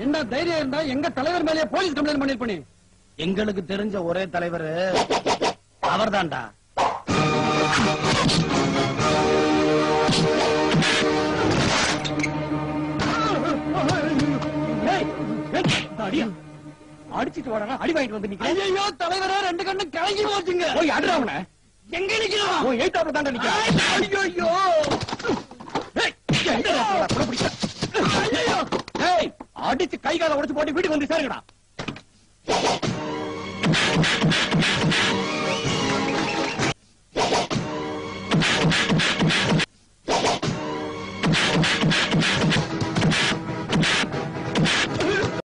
என்ன தைரியம் இருந்தா எங்க தலைவர் மேலே போலீஸ் கம்ப்ளைண்ட் பண்ணிருப்பேன். எங்களுக்கு தெரிஞ்ச ஒரே தலைவர் அவர்தான்டா. அடிச்சிட்டு வாடா, அடி வாங்கிட்டு வந்து நிக்கிறேன். ஐயோ தலைவரே, ரெண்டு கண்ணு கலங்கி போச்சுங்க. போய் அடிறவன. எங்க நிக்கிறான்? ஓ எய்தாப்ல தான்டா நிக்கிறான். ஐயோ ஐயோ. ஏய் எங்க போற பிடிச்ச. ஐயோ. ஏய் அடிச்சு கை கால உடைச்சு போட்டு வீட்டுக்கு வந்து சேருங்கடா.